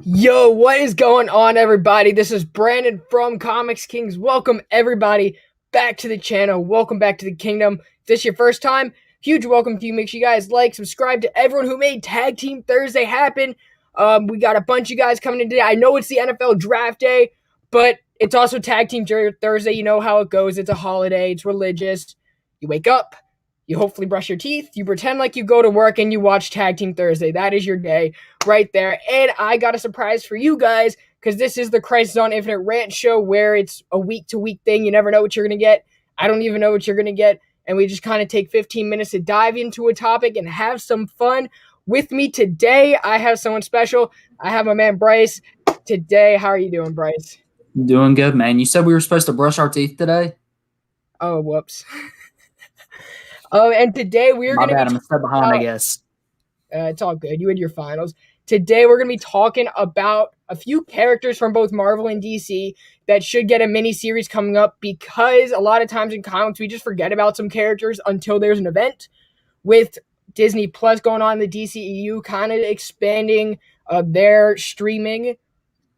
Yo, what is going on, everybody? This is Brandon from ComixKings. Welcome, everybody, back to the channel. Welcome back to the kingdom. If this is your first time, huge welcome to you. Make sure you guys like, subscribe to everyone who made Tag Team Thursday happen. We got a bunch of guys coming in today. I know it's the NFL Draft Day, but it's also Tag Team Thursday. You know how it goes. It's a holiday. It's religious. You wake up. You hopefully brush your teeth. You pretend like you go to work and you watch Tag Team Thursday. That is your day right there. And I got a surprise for you guys because this is the Crisis on Infinite Rant show where it's a week-to-week thing. You never know what you're going to get. I don't even know what you're going to get. And we just kind of take 15 minutes to dive into a topic and have some fun. With me today, I have someone special. I have my man Bryce today. How are you doing, Bryce? Doing good, man. You said we were supposed to brush our teeth today? Oh, whoops. And today we're going to be... I'm a step behind, I guess. It's all good. You and your finals. Today we're going to be talking about a few characters from both Marvel and DC that should get a mini-series coming up because a lot of times in comics we just forget about some characters until there's an event. With Disney Plus going on, the DCEU kind of expanding their streaming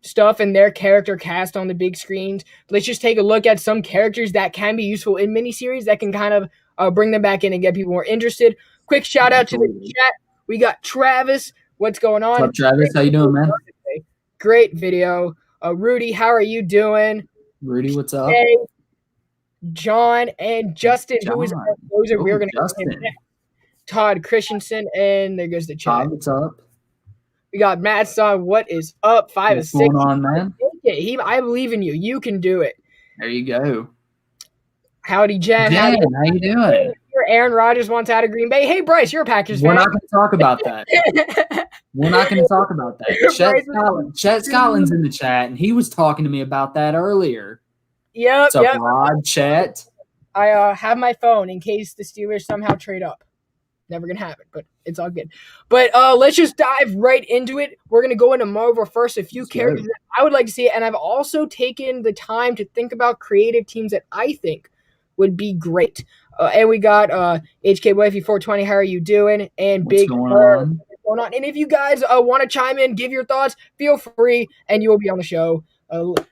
stuff and their character cast on the big screens. Let's just take a look at some characters that can be useful in miniseries that can kind of bring them back in and get people more interested. Quick shout out to the chat. We got Travis. What's going on? What's up, Travis? How you doing, man? Great video. Rudy, how are you doing? Rudy, what's up? Hey, John and Justin. Who is those are we're going to Todd Christensen, and there goes the chat. Todd, what's up? We got Matt Son. What is up? 5 what's 6. Going on, man? I believe in you. You can do it. There you go. Howdy, Jen. Jen, how you doing? Aaron Rodgers wants out of Green Bay. Hey, Bryce, you're a Packers fan. We're not going to talk about that. We're not going to talk about that. Chet Scotland's in the chat, and he was talking to me about that earlier. Yep. What's up, Rod? Chet? I have my phone in case the Steelers somehow trade up. Never gonna happen, but it's all good. But let's just dive right into it. We're gonna go into Marvel first. A few characters that I would like to see, and I've also taken the time to think about creative teams that I think would be great. And we got HK Wifey 420. How are you doing? And what's Big going on? And if you guys want to chime in, give your thoughts, feel free, and you will be on the show.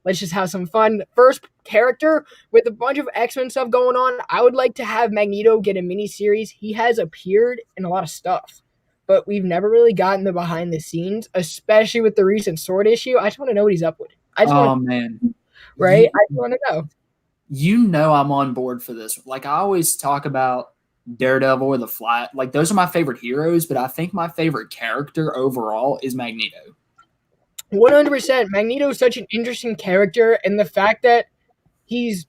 Let's just have some fun. First character with a bunch of X-Men stuff going on. I would like to have Magneto get a mini-series. He has appeared in a lot of stuff, but we've never really gotten the behind the scenes, especially with the recent Sword issue. I just want to know what he's up with. Man. Right? I just want to know. You know I'm on board for this. Like, I always talk about Daredevil or the Flash. Like, those are my favorite heroes, but I think my favorite character overall is Magneto. 100%. Magneto is such an interesting character, and the fact that he's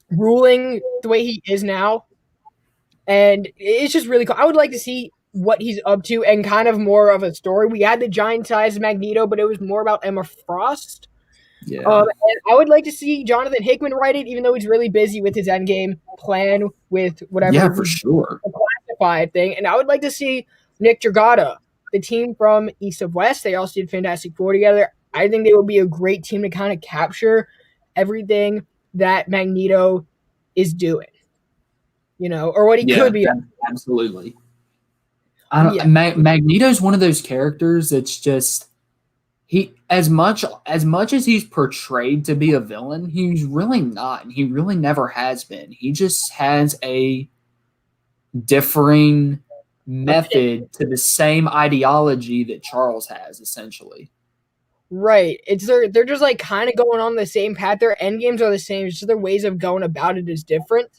ruling the way he is now, and it's just really cool. I would like to see what he's up to and kind of more of a story. We had the giant-sized Magneto, but it was more about Emma Frost. Yeah. And I would like to see Jonathan Hickman write it, even though he's really busy with his Endgame plan with whatever. Yeah, for sure. Classified thing. And I would like to see Nick Dragotta, the team from East of West. They also did Fantastic Four together. I think they would be a great team to kind of capture everything that Magneto is doing, or what he could be. Absolutely. Magneto's one of those characters that's just as much as he's portrayed to be a villain, he's really not, and he really never has been. He just has a differing method to the same ideology that Charles has, essentially. Right. They're just like kind of going on the same path. Their end games are the same. It's just their ways of going about it is different.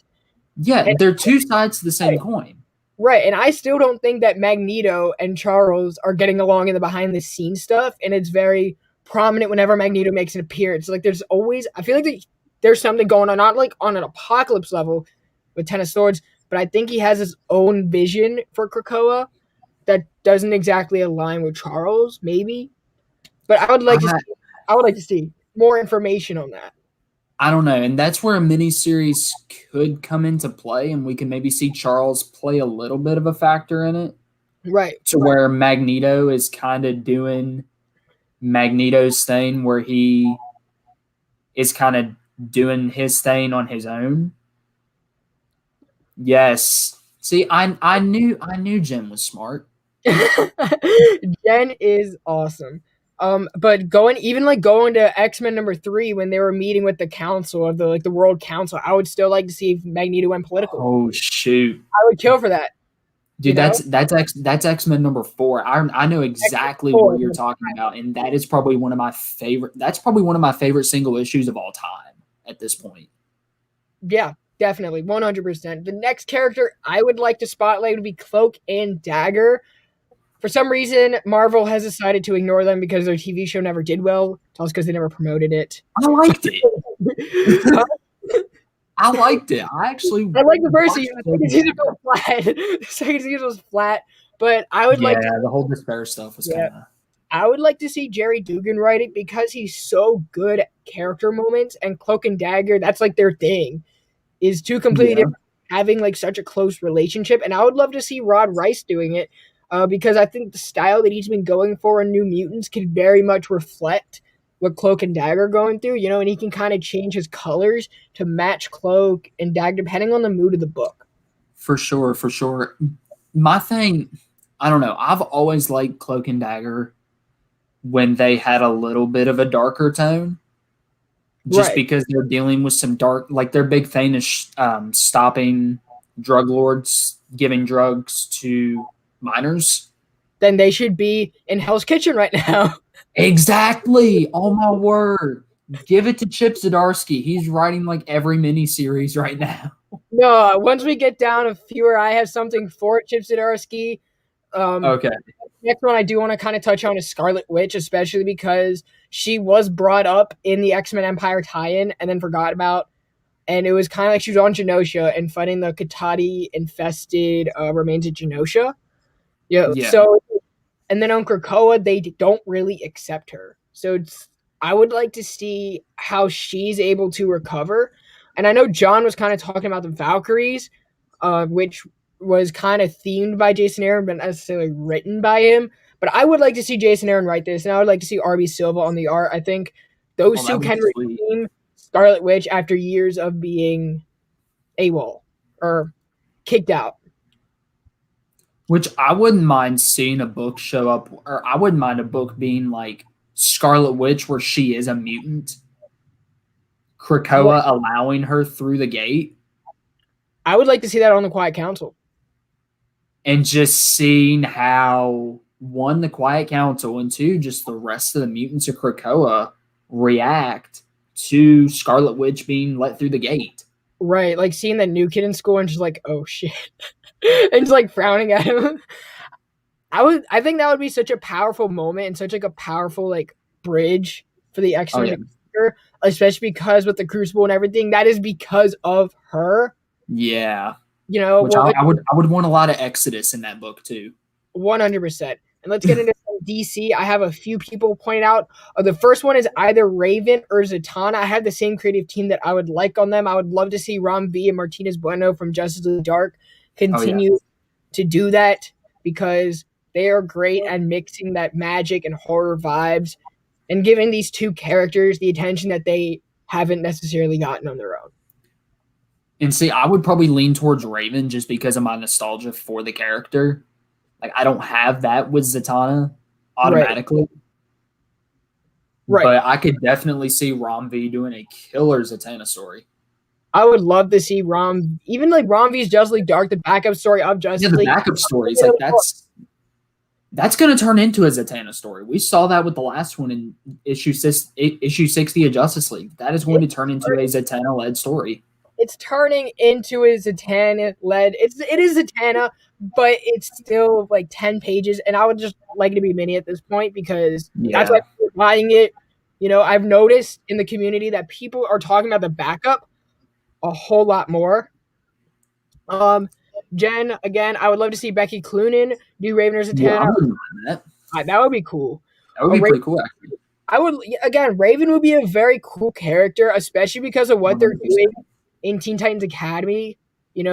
Yeah, they're two sides to the same coin. Right. And I still don't think that Magneto and Charles are getting along in the behind the scenes stuff. And it's very prominent whenever Magneto makes an appearance. Like there's always, I feel like there's something going on, not like on an apocalypse level with Ten of Swords, but I think he has his own vision for Krakoa that doesn't exactly align with Charles, maybe. But I would like to see more information on that. I don't know, and that's where a miniseries could come into play, and we can maybe see Charles play a little bit of a factor in it. Right. Where Magneto is kind of doing Magneto's thing, where he is kind of doing his thing on his own. Yes. See, I knew Jen was smart. Jen is awesome. But going to X-Men #3 when they were meeting with the council of the World Council, I would still like to see if Magneto went political. Oh shoot. I would kill for that. Dude, that's X-Men #4. I know exactly what you're talking about, and that is probably one of my favorite. That's probably one of my favorite single issues of all time at this point. Yeah, definitely, 100%. The next character I would like to spotlight would be Cloak and Dagger. For some reason, Marvel has decided to ignore them because their TV show never did well. It's because they never promoted it. I liked it. I liked it. I like the first season. The second season was flat. The second season was flat, but I would like. Yeah, the whole despair stuff was kind of. I would like to see Jerry Dugan write it because he's so good at character moments, and Cloak and Dagger, that's like their thing, is two completely different, having like such a close relationship. And I would love to see Rod Rice doing it because I think the style that he's been going for in New Mutants could very much reflect what Cloak and Dagger are going through, and he can kind of change his colors to match Cloak and Dagger depending on the mood of the book. For sure, for sure. My thing, I don't know, I've always liked Cloak and Dagger when they had a little bit of a darker tone, just because they're dealing with some dark, like their big thing is stopping drug lords giving drugs to minors. Then they should be in Hell's Kitchen right now. Exactly. Oh my word. Give it to Chip Zdarsky. He's writing like every miniseries right now. No, once we get down a fewer, I have something for Chip Zdarsky. Okay. Next one I do want to kind of touch on is Scarlet Witch, especially because she was brought up in the X-Men Empire tie-in and then forgot about. And it was kind of like she was on Genosha and fighting the Katati-infested remains of Genosha. Yeah. So, and then on Krakoa, they don't really accept her. So I would like to see how she's able to recover. And I know John was kind of talking about the Valkyries, which was kind of themed by Jason Aaron, but not necessarily written by him. But I would like to see Jason Aaron write this, and I would like to see R.B. Silva on the art. I think those two can redeem Scarlet Witch after years of being AWOL or kicked out. Which I wouldn't mind seeing a book show up, or I wouldn't mind a book being like Scarlet Witch where she is a mutant. Krakoa allowing her through the gate. I would like to see that on the Quiet Council. And just seeing how, one, the Quiet Council, and two, just the rest of the mutants of Krakoa react to Scarlet Witch being let through the gate. Right, like seeing that new kid in school and just like, oh shit. And just like frowning at him. I think that would be such a powerful moment and such like a powerful like bridge for the X-Men, especially because with the Crucible and everything, that is because of her. Yeah. Which I would want a lot of Exodus in that book too. 100%. And let's get into some DC. I have a few people point out. The first one is either Raven or Zatanna. I have the same creative team that I would like on them. I would love to see Ram V and Martinez Bueno from Justice League Dark continue to do that because they are great at mixing that magic and horror vibes and giving these two characters the attention that they haven't necessarily gotten on their own. And see, I would probably lean towards Raven just because of my nostalgia for the character. Like, I don't have that with Zatanna automatically. Right. But I could definitely see Ram V doing a killer Zatanna story. I would love to see even like Ram V's Justice League Dark, the backup story of Justice League. Yeah, the backup stories. Like, that's going to turn into a Zatanna story. We saw that with the last one in issue 60 of Justice League. That is going to turn into a Zatanna-led story. It's turning into a Zatanna-led. It is Zatanna, but it's still like 10 pages, and I would just like it to be mini at this point because that's why I'm buying it. I've noticed in the community that people are talking about the backup a whole lot more. Jen, again, I would love to see Becky Cloonan do Raven or Zatanna. Yeah, I wouldn't mind that. That would be cool. That would be pretty cool, actually. Raven would be a very cool character, especially because of what 100%. They're doing in Teen Titans Academy.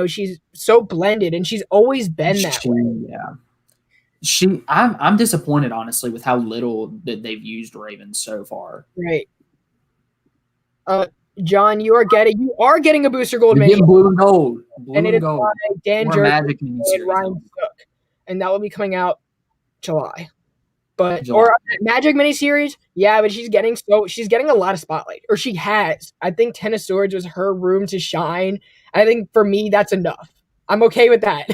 She's so blended, and she's always been that way. Yeah. I'm disappointed, honestly, with how little that they've used Raven so far. Right. John, you are getting a Booster Gold mini. Blue and gold. And it is by Dan Jurgens and Ryan Cook. And that will be coming out July. But July. or Magic miniseries, yeah, but she's getting a lot of spotlight, or she has. I think Ten of Swords was her room to shine. I think for me, that's enough. I'm okay with that.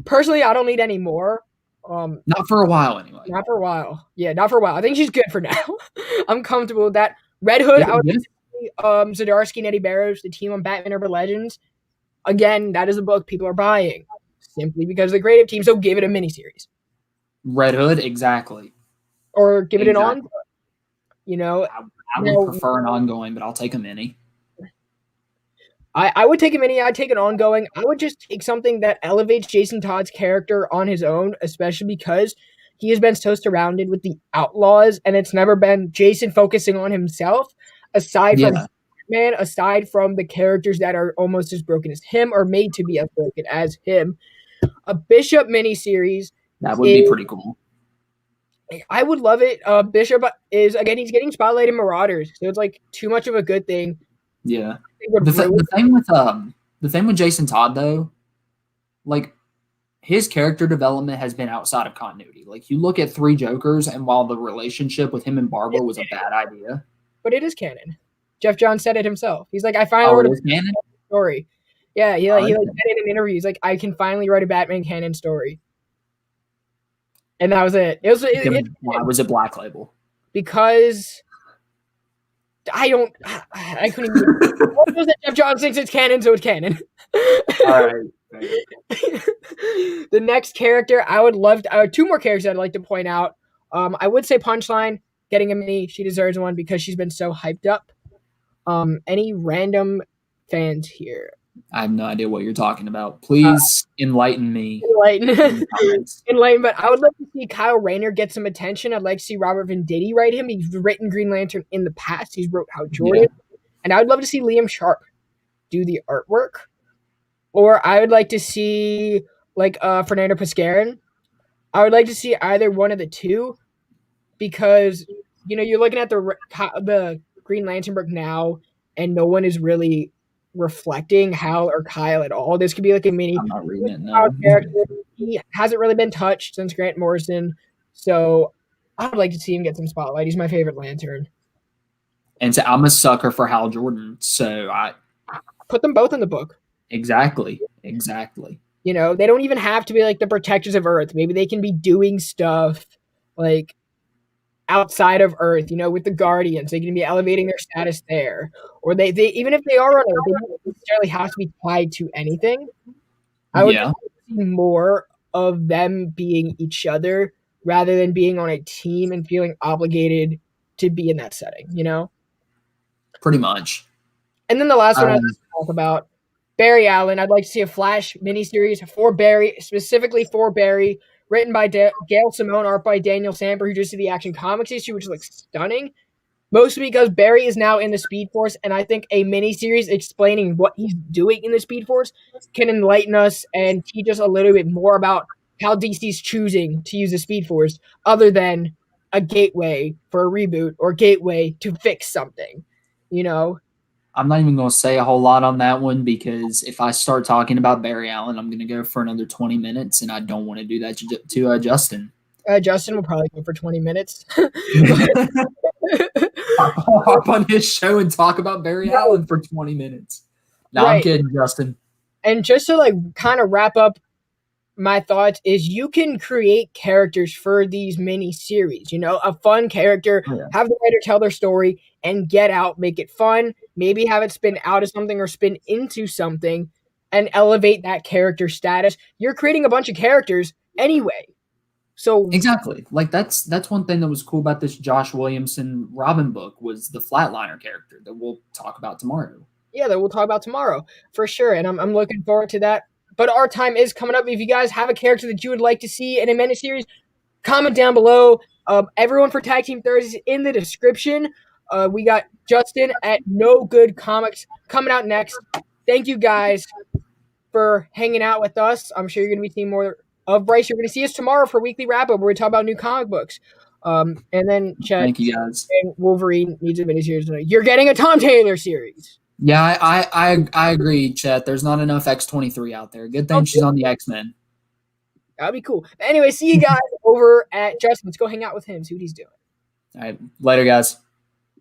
Personally, I don't need any more. Not for a while, anyway. Not for a while. Yeah, not for a while. I think she's good for now. I'm comfortable with that. Red Hood, I would say, Zdarsky and Eddie Barrows, the team on Batman Urban Legends. Again, that is a book people are buying simply because of the creative team. So give it a miniseries. Red Hood, exactly. Or give it an ongoing. You know, I would prefer an ongoing, but I'll take a mini. I would take a mini. I'd take an ongoing. I would just take something that elevates Jason Todd's character on his own, especially because he has been so surrounded with the outlaws, and it's never been Jason focusing on himself, aside from Batman, aside from the characters that are almost as broken as him or made to be as broken as him. A Bishop miniseries. That would be pretty cool. I would love it. Bishop is, again, he's getting spotlight in Marauders, so it's like too much of a good thing. Yeah. The thing with Jason Todd, though, like, his character development has been outside of continuity. Like, you look at Three Jokers, and while the relationship with him and Barbara was a bad idea, but it is canon. Jeff Johns said it himself. He's like, I finally wrote a story. Yeah, he said it in an interview. He's like, I can finally write a Batman canon story. And that was it. Why was it Black Label? Because I couldn't even. What was that? Jeff Johns thinks it's canon, so it's canon. All right. The next character, I would love to, two more characters I'd like to point out. I would say Punchline, getting a mini. She deserves one because she's been so hyped up. Any random fans here? I have no idea what you're talking about. Please enlighten me. Enlighten, but I would like to see Kyle Rayner get some attention. I'd like to see Robert Venditti write him. He's written Green Lantern in the past. He's wrote Hal Jordan. Yeah. And I would love to see Liam Sharp do the artwork. Or I would like to see Fernando Pasquarin. I would like to see either one of the two because, you're looking at the Green Lantern book now and no one is really reflecting Hal or Kyle at all. This could be like a mini. I'm not reading it, no. Character. He hasn't really been touched since Grant Morrison, so I would like to see him get some spotlight. He's my favorite Lantern. And so I'm a sucker for Hal Jordan, so I put them both in the book. Exactly. They don't even have to be like the protectors of Earth. Maybe they can be doing stuff like outside of Earth, with the Guardians. They can be elevating their status there. Or they even if they are on Earth, they don't necessarily have to be tied to anything. I would like to see more of them being each other rather than being on a team and feeling obligated to be in that setting, Pretty much. And then the last one I'd like to talk about, Barry Allen. I'd like to see a Flash miniseries for Barry, specifically for Barry, written by Gail Simone, art by Daniel Samper, who just did the Action Comics issue, which looks stunning. Mostly because Barry is now in the Speed Force, and I think a miniseries explaining what he's doing in the Speed Force can enlighten us and teach us a little bit more about how DC's choosing to use the Speed Force, other than a gateway for a reboot or gateway to fix something, I'm not even going to say a whole lot on that one because if I start talking about Barry Allen, I'm going to go for another 20 minutes, and I don't want to do that to Justin. Justin will probably go for 20 minutes. Hop on his show and talk about Barry Allen for 20 minutes. No, right. I'm kidding, Justin. And just to kind of wrap up my thoughts is you can create characters for these mini series, a fun character, have the writer tell their story and get out, make it fun, maybe have it spin out of something or spin into something and elevate that character status. You're creating a bunch of characters anyway. So exactly. That's one thing that was cool about this Josh Williamson Robin book was the Flatliner character that we'll talk about tomorrow. Yeah, that we'll talk about tomorrow for sure. And I'm looking forward to that. But our time is coming up. If you guys have a character that you would like to see in a miniseries, comment down below. Everyone for Tag Team Thursdays in the description. We got Justin at No Good Comics coming out next. Thank you guys for hanging out with us. I'm sure you're going to be seeing more of Bryce. You're going to see us tomorrow for Weekly Wrap-Up where we talk about new comic books. And then Chet, thank you guys. Wolverine needs a miniseries. You're getting a Tom Taylor series. Yeah, I agree, Chet. There's not enough X-23 out there. Good thing she's on the X-Men. That'd be cool. But anyway, see you guys over at Justin. Let's go hang out with him, see what he's doing. All right, later, guys.